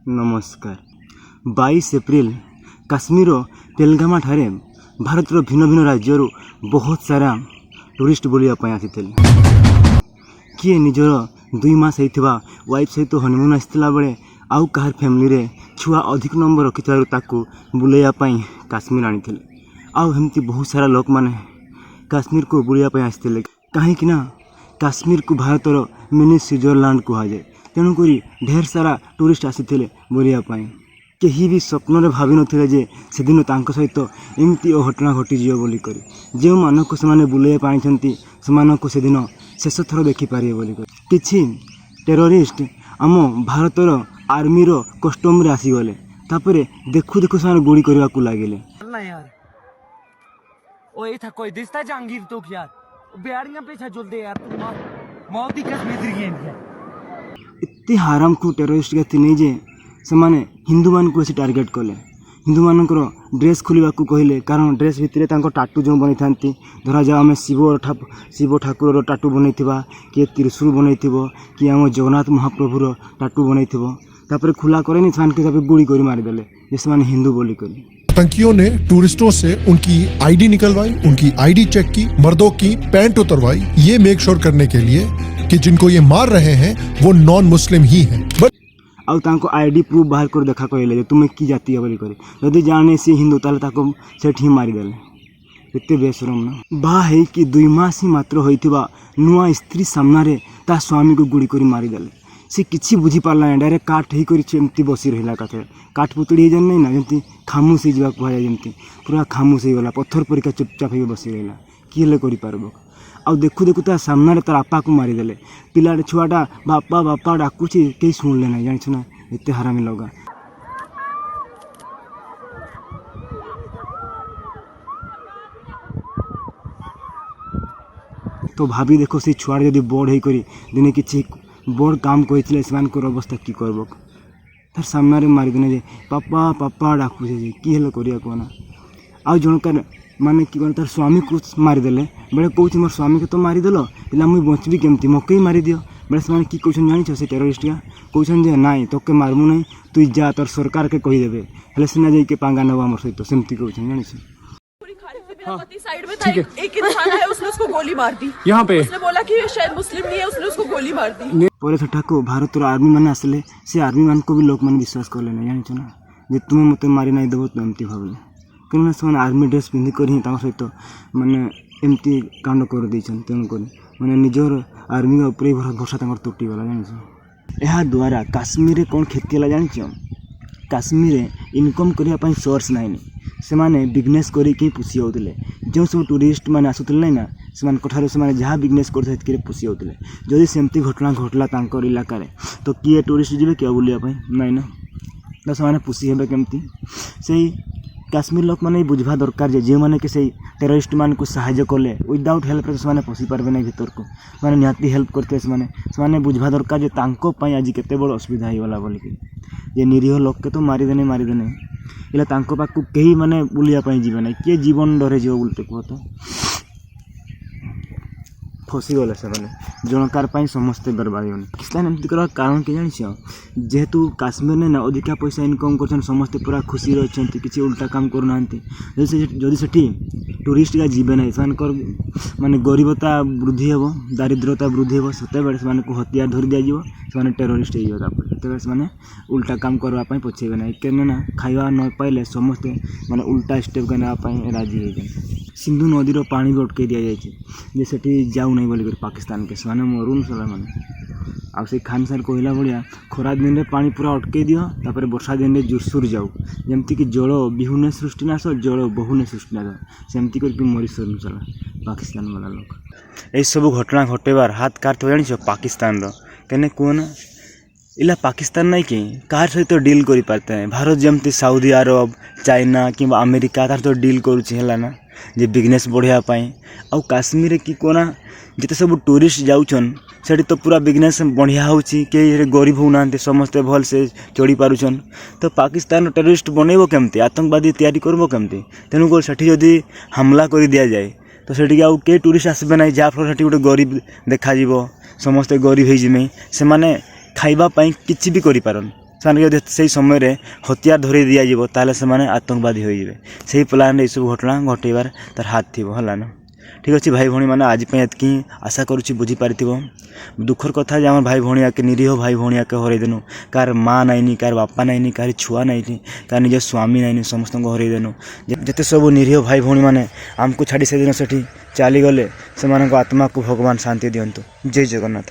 नमस्कार 22 एप्रिल काश्मीर पेलगामा ठारे भारत भिन्न भिन्न राज्य बहुत सारा टूरिस्ट बुलायापी आसी किए निजर 2 मास होता वाइफ सहित हनीमून आसला बेले आउ कहार फैमिली रे छुआ अधिक नंबर रखि बुलायापी काश्मीर आनी आमती बहुत सारा लोक मैंने काश्मीर को बुलायापी आसते कहीं काश्मीर को भारतर मिनी स्विट्जरलैंड कहुए तेणुक ढेर सारा टूरिस्ट आसी बुलायापी कहीं भी स्वप्न रे भावी नथिले जे से दिन तांको सहित एमती घटना घटी बोलिक जो मानक से बुलाइपा आनी से से दिन शेष थर देखिपारे बोलिक किछि टेररिस्ट आम भारतर आर्मीर कस्टम रे आसीगले तापर देखु देखु से गुड़ी करने को लगिले जहांगीर तो यार बेड़ियां पे छजुलदे यार मौत ही कश्मीर इतने हाराम को टेररिस्ट के नहीं जे से माने हिंदू मान को टार्गेट कले हिंदू मानकर ड्रेस खोलने को कहले कारण ड्रेस भितर टाटू जो बनी था धरा जाओ आम शिव ठाकुर टाटू बनई किए त्रिशूल बनई कि आम जगन्नाथ महाप्रभुर टाटू बनई तापर खुला करे से गुड़ी कर मारिदेले जैसे मैंने हिंदू बोली करी। आतंकियों ने टूरिस्टों से उनकी आईडी निकलवाई, उनकी आईडी चेक की, मर्दों की पैंट उतरवाई, ये मेक श्योर करने के लिए कि जिनको ये मार रहे हैं वो नॉन मुस्लिम ही हैं। आउ तांको आईडी प्रूफ बाहर कर देखा कहले तुम्हें की जाती है बोली करे जदि जाने से हिंदू ताले ताको सेठ ही मारिदेले एते बेशरम ना बाहे कि 2 मास ही मात्र होइथिबा नुआ स्त्री सामने ता स्वामी को गुड़ी कर मारिदेले से किसी बुझी पारला डायरेक्ट काठ ही करमती बसी रहा कथे काठ पुतड़ी हो नहीं ना जमी खामुश हो जाए जमी पूरा खामुश हो गला पत्थर परिका चुपचाप हो बसी रहा किए कर आ देखु देखु ता सामने तार आपा को मारिदेले पिला छुआटा बापा बापा डाकुची कहीं शुणले ना जान ना एत हरामी लगा तो भाभी देखो से छुआ जब बड़ हो दिने कि बड़ काम कहते अवस्था कि करब तार सामने मारिदेने जे पापा पापा डाकुचे किए करना आउ जनकार माने कि तार स्वामी को मारिदेले बेले कौच मोर स्वामी को तो मारिदेल पिला मुई बचबी केमती मकई मारी दियो बेले से कि कौन जान से टेररिस्ट कौन जे नाई तोके मारमु नहीं तु जा तोर सरकार के कहीदेवे हेले सीना जाइके पांगा नवा मोर सहित सेमती कौन जानी साइड में था एक इंसान है उसने उसको गोली मार दी यहाँ पे उसने बोला कि शायद मुस्लिम नहीं है उसने उसको गोली मार दी पर सेठाको भारत आर्मी मैंने आसले से आर्मी मान को भी लोक मैंने विश्वास कले ना जानिछ ना जे तुम मत मारी ना देव तो एमती भावले कहीं से आर्मी ड्रेस पिंधिक सहित माने एमती कांड कर देछन तेणुक मैंने निजर आर्मी उपरे भरोसा तुटीगला जानिछ यह द्वारा काश्मीर कौन क्षति है जानिछ काश्मीर इनकम करने सोर्स नाइन से माने बिजनेस करके पुषी होते जो सब टूरिस्ट मैंने आसुले ना से जहाँ बिजनेस करते पुषी होते जदि सेमती घटना घटला इलाकार तो किए टूरिस्ट जी क्या बुलायापी नाई ना तो से पुषी हे केमती से काश्मीर लोक मैंने बुझा दरकार जो मैंने कि टेररिस्ट मान को साहाय्य कले विदाउट हेल्प से पशि पारे ना भर को मैंने निहाती हेल्प करते से बुझा दरकार जे आज केते बड़ असुविधा होगला बोलिक जे निरीह लोक के तो मारिदेने इला तांको पाखु कहीं माने बुलियापी जीवे ना किए जीवन डरे जीव बोलते कह तो फसीगले से जनकार समस्ते बर्बाद होने पाकिस्तान एमती कर कारण कि जान जेहेतु काश्मीर ने ना अधिका पैसा इनकम कर समस्ते पूरा खुशी रही किसी उल्टा काम करना जदि से टूरिस्ट का जीवे ना से माने गरीबता वृद्धि हे दारिद्रता वृद्धि हे से हथियार धरी दिज्व से टेररिस्ट होते से उल्टा काम करने पछेबे ना एक ना खाଇବା न पाइले समस्ते माने उल्टा स्टेप के नापी राजी हो सिंधु नदीर पानी भी अटकई दि जाए से जाऊ नहीं बोलिक पाकिस्तान के से मरुन सला मैंने आ खान सार कहला भाया खरा दिन में पानी पूरा अटकई दियो तापर वर्षा दिन में जोरसोर जाऊ जमती कि जल बिहुने सृष्टि नाश जल बहुने सृष्टि नाश सेमती करके मरी सरुन सला पाकिस्तान वाला लोग यही सब घटना घटेबार हाथ कार तो जान पाकिस्तान कहने कहना इला पाकिस्तान नहीं कि कार सहित डील कर पारते हैं भारत जमती सऊदी अरब चाइना कि अमेरिका तार तो डील करुला ना जे बिजनेस बढ़ापी आउ काश्मीर कि कोना जिते सब टूरिस्ट जाऊन से तो पूरा बिजनेस बढ़िया होची कई गरीब होना समस्ते भल से चढ़ी पारुछन तो पाकिस्तान टेररिस्ट बनइब केमती आतंकवादी तैयारी करब केमती तेणुक से जदि हमला कर दि जाए तो से आउ के टूरिस्ट आसबे ना जहाँफल से गोटे गरीब देखा समस्ते गरीब हो से खाइबा किसी भी करिपारन ସେମାନେ ଯଦି ସେଇ ସମୟରେ ହତିଆର ଧରି ଦିଆଯିବ ତାହେଲେ ସେମାନେ ଆତଙ୍କବାଦୀ ହୋଇଯିବେ। ସେଇ ପ୍ଲାନ୍ରେ ଏସବୁ ଘଟଣା ଘଟେଇବାର ତାର ହାତ ଥିବ ହେଲା ନା। ଠିକ୍ ଅଛି ଭାଇ ଭଉଣୀମାନେ ଆଜି ପାଇଁ ଏତିକି ଆଶା କରୁଛି ବୁଝିପାରିଥିବ। ଦୁଃଖର କଥା ଯେ ଆମ ଭାଇ ଭଉଣୀ ଆକେ ନିରୀହ ଭାଇ ଭଉଣୀ ଆକେ ହରେଇଦେନୁ। କାହାର ମା ନାଇନି, କାହାର ବାପା ନାଇନି, କାହାର ଛୁଆ ନାଇନି, କାହାର ନିଜ ସ୍ୱାମୀ ନାଇନି, ସମସ୍ତଙ୍କୁ ହରେଇଦେନୁ। ଯେତେ ସବୁ ନିରୀହ ଭାଇ ଭଉଣୀମାନେ ଆମକୁ ଛାଡ଼ି ସେଦିନ ସେଠି ଚାଲିଗଲେ ସେମାନଙ୍କ ଆତ୍ମାକୁ ଭଗବାନ ଶାନ୍ତି ଦିଅନ୍ତୁ। ଜୟ ଜଗନ୍ନାଥ।